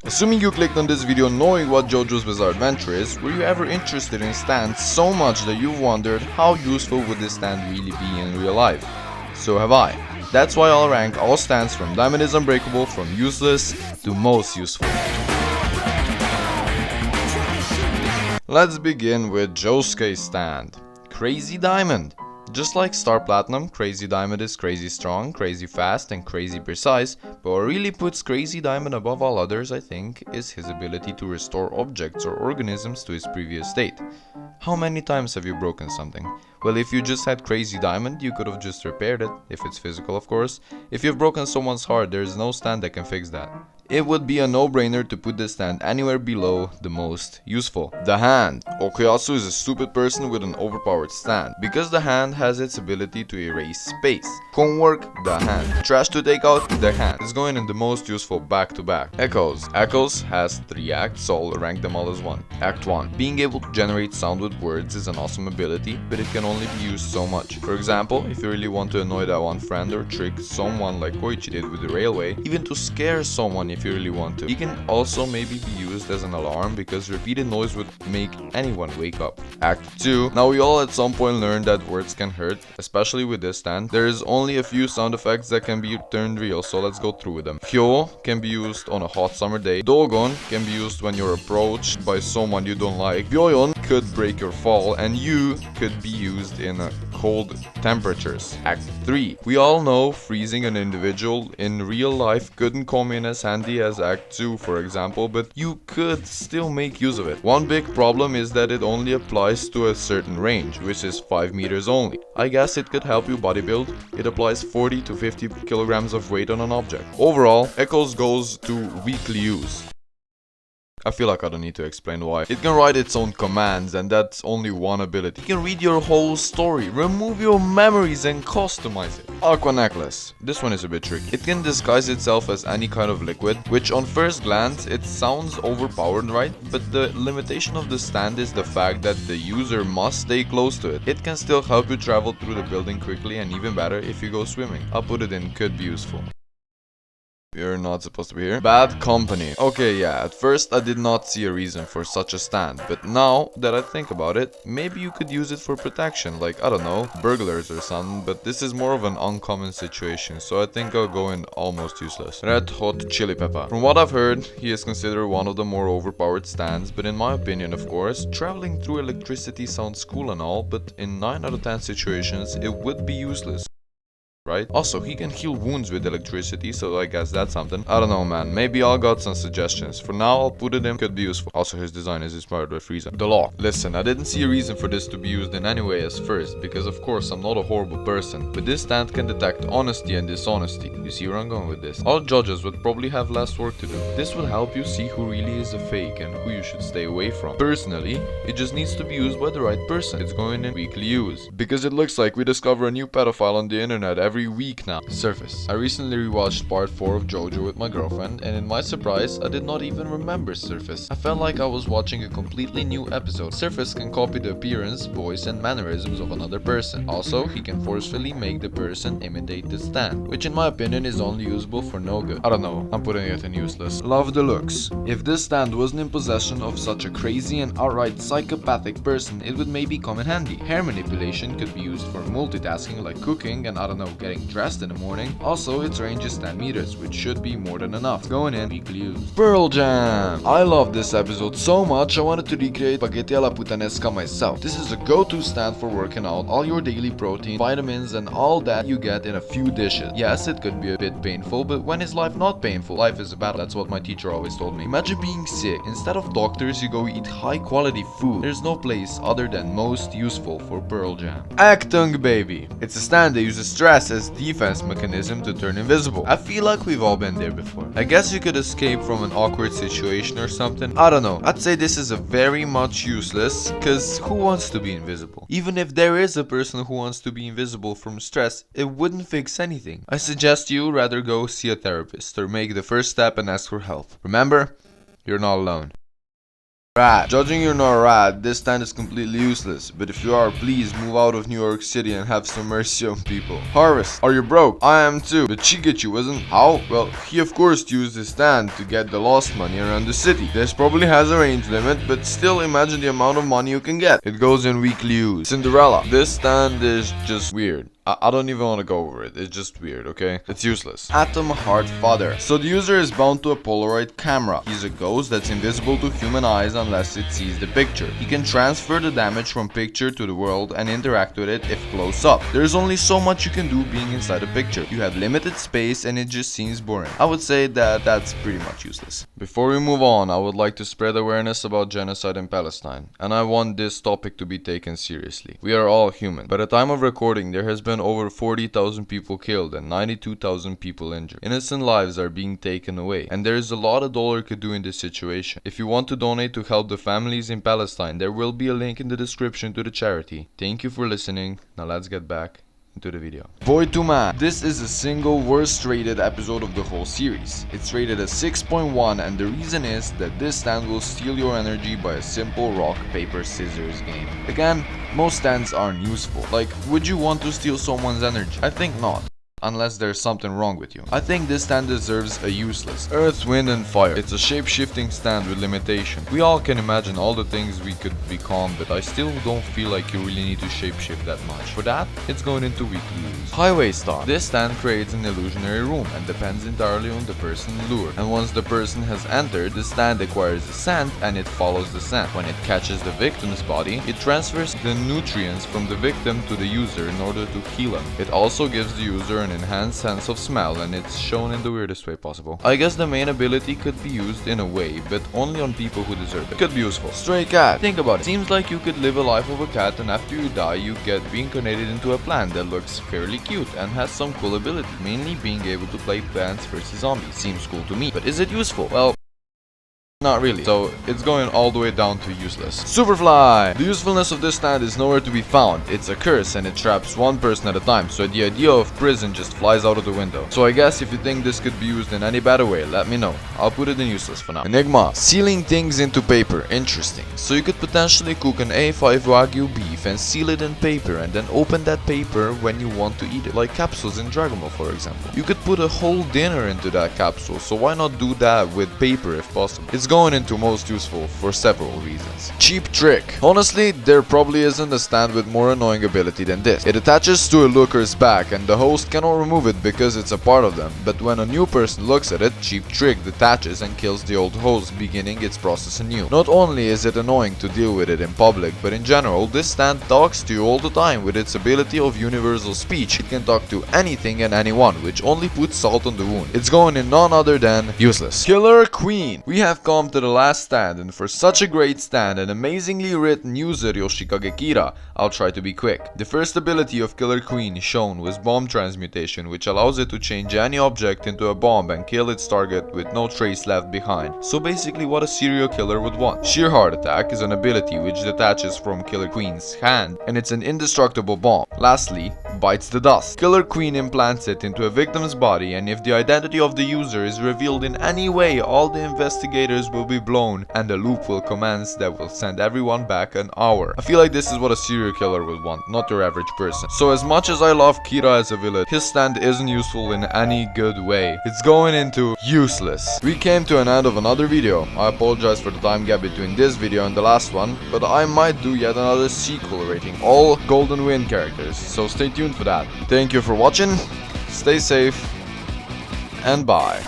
Assuming you clicked on this video knowing what JoJo's Bizarre Adventure is, were you ever interested in stands so much that you've wondered how useful would this stand really be in real life? So have I. That's why I'll rank all stands from Diamond is Unbreakable from useless to most useful. Let's begin with Josuke's stand. Crazy Diamond. Just like Star Platinum, Crazy Diamond is crazy strong, crazy fast, and crazy precise, but what really puts Crazy Diamond above all others, I think, is his ability to restore objects or organisms to its previous state. How many times have you broken something? Well, if you just had Crazy Diamond, you could have just repaired it, if it's physical of course. If you've broken someone's heart, there is no stand that can fix that. It would be a no-brainer to put this stand anywhere below the most useful. The hand. Okuyasu is a stupid person with an overpowered stand, because the hand has its ability to erase space. Homework, the hand. Trash to take out, the hand. It's going in the most useful back-to-back. Echoes. Echoes has 3 acts, so I'll rank them all as 1. Act 1. Being able to generate sound with words is an awesome ability, but it can only be used so much. For example, if you really want to annoy that one friend or trick someone like Koichi did with the railway, even to scare someone if you really want to. It can also maybe be used as an alarm because repeated noise would make anyone wake up. Act 2. Now we all at some point learned that words can hurt, especially with this stand. There is only a few sound effects that can be turned real, so let's go through with them. Hyo can be used on a hot summer day. Dogon can be used when you're approached by someone you don't like. Byoyon could break your fall, and Yu could be used in cold temperatures. Act 3. We all know freezing an individual in real life couldn't come in as handy as Act 2 for example, but you could still make use of it. One big problem is that it only applies to a certain range, which is 5 meters only. I guess it could help you bodybuild. It applies 40 to 50 kilograms of weight on an object. Overall, Echoes goes to weekly use. I feel like I don't need to explain why. It can write its own commands, and that's only one ability. It can read your whole story, remove your memories, and customize it. Aqua Necklace. This one is a bit tricky. It can disguise itself as any kind of liquid, which on first glance, it sounds overpowered, right? But the limitation of the stand is the fact that the user must stay close to it. It can still help you travel through the building quickly, and even better if you go swimming. I'll put it in could be useful. You're not supposed to be here. Bad company. Okay, yeah, at first I did not see a reason for such a stand, but now that I think about it, maybe you could use it for protection, like, I don't know, burglars or something, but this is more of an uncommon situation, so I think I'll go in almost useless. Red Hot Chili Pepper. From what I've heard, he is considered one of the more overpowered stands, but in my opinion, of course, traveling through electricity sounds cool and all, but in 9 out of 10 situations, it would be useless. Right? Also, he can heal wounds with electricity, so I guess that's something. I don't know, man. Maybe I'll got some suggestions. For now, I'll put it in. Could be useful. Also, his design is inspired by Frieza. The Lock. Listen, I didn't see a reason for this to be used in any way as first, because of course I'm not a horrible person, but this stand can detect honesty and dishonesty. You see where I'm going with this? All judges would probably have less work to do. This would help you see who really is a fake and who you should stay away from. Personally, it just needs to be used by the right person. It's going in weekly use. Because it looks like we discover a new pedophile on the internet every week now. Surface. I recently rewatched part 4 of JoJo with my girlfriend, and in my surprise, I did not even remember Surface. I felt like I was watching a completely new episode. Surface can copy the appearance, voice, and mannerisms of another person. Also, he can forcefully make the person imitate the stand, which in my opinion is only usable for no good. I don't know, I'm putting it in useless. Love the looks. If this stand wasn't in possession of such a crazy and outright psychopathic person, it would maybe come in handy. Hair manipulation could be used for multitasking like cooking and I don't know, getting dressed in the morning. Also, its range is 10 meters, which should be more than enough. Going in weekly use. Pearl Jam! I love this episode so much I wanted to recreate spaghetti alla puttanesca myself. This is a go-to stand for working out, all your daily protein, vitamins, and all that you get in a few dishes. Yes, it could be a bit painful, but when is life not painful? Life is a battle. That's what my teacher always told me. Imagine being sick. Instead of doctors, you go eat high-quality food. There's no place other than most useful for Pearl Jam. Actung Baby. It's a stand that uses stress as defense mechanism to turn invisible. I feel like we've all been there before. I guess you could escape from an awkward situation or something. I don't know. I'd say this is a very much useless, cause who wants to be invisible? Even if there is a person who wants to be invisible from stress, it wouldn't fix anything. I suggest you rather go see a therapist or make the first step and ask for help. Remember, you're not alone. Rat. Judging you're not a rat, this stand is completely useless. But if you are, please move out of New York City and have some mercy on people. Harvest. Are you broke? I am too. But she get you, wasn't? How? Well, he of course used his stand to get the lost money around the city. This probably has a range limit, but still imagine the amount of money you can get. It goes in weekly use. Cinderella. This stand is just weird. I don't even want to go over it. It's just weird, okay? It's useless. Atom Heart Father. So the user is bound to a Polaroid camera. He's a ghost that's invisible to human eyes unless it sees the picture. He can transfer the damage from picture to the world and interact with it if close up. There's only so much you can do being inside a picture. You have limited space and it just seems boring. I would say that that's pretty much useless. Before we move on, I would like to spread awareness about genocide in Palestine. And I want this topic to be taken seriously. We are all human. By the time of recording, there has been over 40,000 people killed and 92,000 people injured. Innocent lives are being taken away, and there is a lot a dollar could do in this situation. If you want to donate to help the families in Palestine, there will be a link in the description to the charity. Thank you for listening. Now let's get back into the video. Boy to Man. This is the single worst rated episode of the whole series. It's rated at 6.1, and the reason is that this stand will steal your energy by a simple rock, paper, scissors game. Again, most stands aren't useful. Like, would you want to steal someone's energy? I think not. Unless there's something wrong with you. I think this stand deserves a useless. Earth, wind and fire. It's a shape-shifting stand with limitation. We all can imagine all the things we could become, but I still don't feel like you really need to shape-shift that much. For that, it's going into weekly use. Highway Star. This stand creates an illusionary room and depends entirely on the person's lure. And once the person has entered, the stand acquires the scent and it follows the scent. When it catches the victim's body, it transfers the nutrients from the victim to the user in order to heal him. It also gives the user an enhanced sense of smell, and it's shown in the weirdest way possible. I guess the main ability could be used in a way, but only on people who deserve it. Could be useful. Stray cat. Think about it. Seems like you could live a life of a cat, and after you die you get reincarnated into a plant that looks fairly cute and has some cool ability, mainly being able to play Plants vs Zombies. Seems cool to me, but is it useful? Well, not really, so it's going all the way down to useless. Superfly! The usefulness of this stand is nowhere to be found. It's a curse and it traps one person at a time, so the idea of prison just flies out of the window. So I guess if you think this could be used in any better way, let me know. I'll put it in useless for now. Enigma. Sealing things into paper. Interesting. So you could potentially cook an A5 Wagyu beef and seal it in paper and then open that paper when you want to eat it. Like capsules in Dragon Ball, for example. You could put a whole dinner into that capsule, so why not do that with paper if possible? It's going into most useful for several reasons. Cheap trick. Honestly, there probably isn't a stand with more annoying ability than this. It attaches to a looker's back and the host cannot remove it because it's a part of them, but when a new person looks at it, Cheap Trick detaches and kills the old host, beginning its process anew. Not only is it annoying to deal with it in public, but in general, this stand talks to you all the time with its ability of universal speech. It can talk to anything and anyone, which only puts salt on the wound. It's going in none other than useless. Killer Queen. We have come to the last stand, and for such a great stand and amazingly written user Yoshikage Kira, I'll try to be quick. The first ability of Killer Queen shown was Bomb Transmutation, which allows it to change any object into a bomb and kill its target with no trace left behind. So basically what a serial killer would want. Sheer Heart Attack is an ability which detaches from Killer Queen's hand, and it's an indestructible bomb. Lastly, Bites the Dust. Killer Queen implants it into a victim's body, and if the identity of the user is revealed in any way, all the investigators will be blown and a loop will commence that will send everyone back an hour. I feel like this is what a serial killer would want, not your average person. So as much as I love Kira as a villain, his stand isn't useful in any good way. It's going into useless. We came to an end of another video. I apologize for the time gap between this video and the last one, but I might do yet another sequel rating all Golden Wind characters, so stay tuned for that. Thank you for watching, stay safe, and bye.